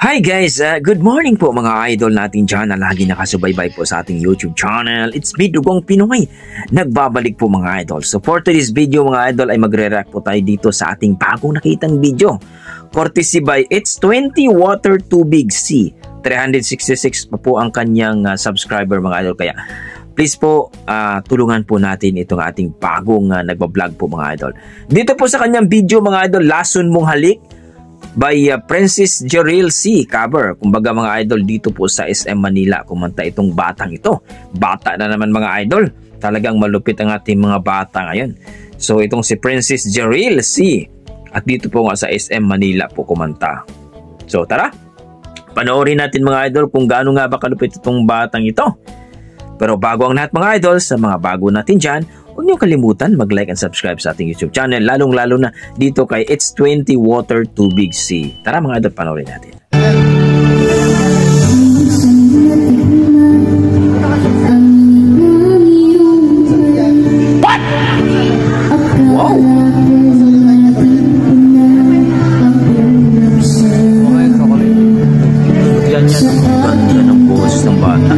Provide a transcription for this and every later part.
Hi guys! Good morning po mga idol natin dyan na lagi nakasubaybay po sa ating YouTube channel. It's me, Dugong Pinoy. Nagbabalik po mga idol. So for today's video mga idol ay magre-react po tayo dito sa ating bagong nakitang video. Courtesy by It's 20 Water Tubig C. 366 pa po ang kanyang subscriber mga idol. Kaya please po tulungan po natin itong ating bagong nagbablog po mga idol. Dito po sa kanyang video mga idol, Lason Mong Halik by Princess Jeril C. cover. Kumbaga mga idol, dito po sa SM Manila kumanta itong batang ito. Bata na naman mga idol. Talagang malupit ang ating mga bata ngayon. So itong si Princess Jeril C. At dito po nga sa SM Manila po kumanta. So tara, panoorin natin mga idol kung gaano nga ba kalupit itong batang ito. Pero bago ang lahat mga idol, sa mga bago natin dyan, huwag niyo kalimutan mag-like and subscribe sa ating YouTube channel, lalong-lalo na dito kay It's 20 Water Tubig C. Tara mga idol, panoorin natin. What? Wow! Yan ang boses ng bata.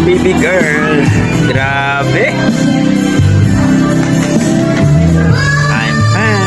Baby girl, grabe. I'm fan.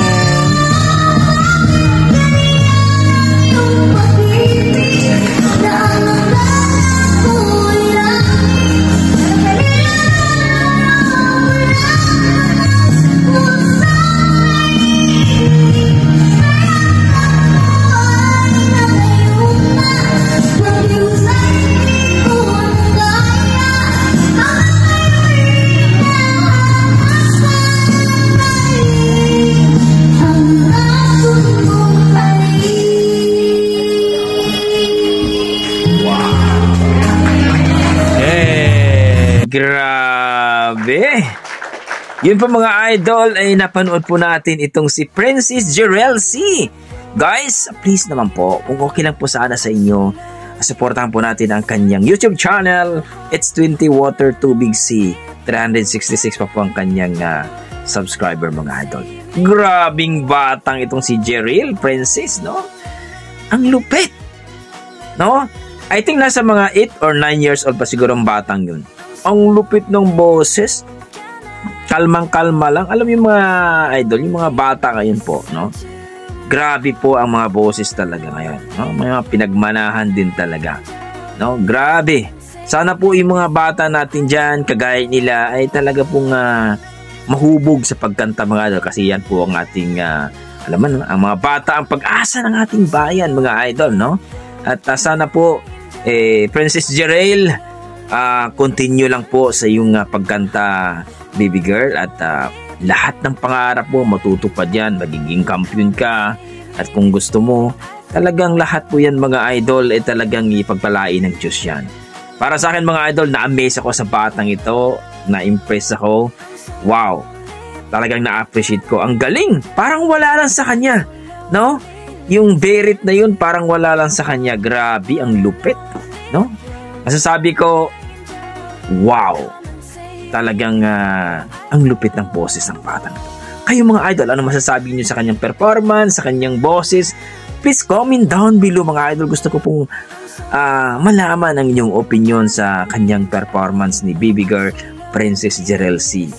Grabe! Yun po mga idol, ay napanood po natin itong si Princess Jeril C. Guys, please naman po, kung okay lang po sana sa inyo, supportahan po natin ang kanyang YouTube channel. It's 20 Water Tubig C. 366 pa po ang kanyang subscriber mga idol. Grabing batang itong si Jeril, Princess, no? Ang lupit, no? I think nasa mga 8 or 9 years old pa siguro ang batang yun. Ang lupit ng boses. Kalmang-kalma lang. Alam mo yung mga idol, yung mga bata ngayon po, no? Grabe po ang mga boses talaga ngayon, no? May mga pinagmanahan din talaga, no? Grabe. Sana po yung mga bata natin dyan, kagaya nila, ay talaga pong mahubog sa pagkanta mga idol. Kasi yan po ang ating, alam mo, ang mga bata, ang pag-asa ng ating bayan, mga idol, no? At sana po, Princess Jerail, continue lang po sa iyong pagkanta, baby girl, at lahat ng pangarap mo matutupad yan, magiging kampiyon ka, at kung gusto mo, talagang lahat po yan mga idol, talagang ipagpalain ng Diyos yan. Para sa akin mga idol, na-amaze ako sa batang ito, na-impress ako, wow, talagang na-appreciate ko, ang galing, parang wala lang sa kanya, no? Yung berit na yun, parang wala lang sa kanya, grabe, ang lupit, no? Masasabi ko, wow, talagang ang lupit ng boses ng batang ito. Kayo mga idol, ano masasabi niyo sa kanyang performance, sa kanyang boses? Please comment down below mga idol. Gusto ko pong malaman ang inyong opinion sa kanyang performance ni baby girl Princess Jerail C.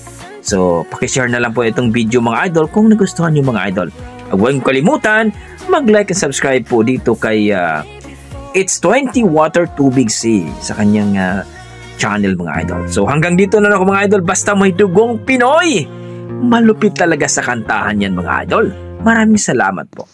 So, pakishare na lang po itong video mga idol kung nagustuhan niyo mga idol. Huwag kalimutan, mag-like and subscribe po dito kay It's 20 Water Tubig C sa kanyang channel mga idol. So hanggang dito na ako mga idol, basta may dugong Pinoy. Malupit talaga sa kantahan yan mga idol. Maraming salamat po.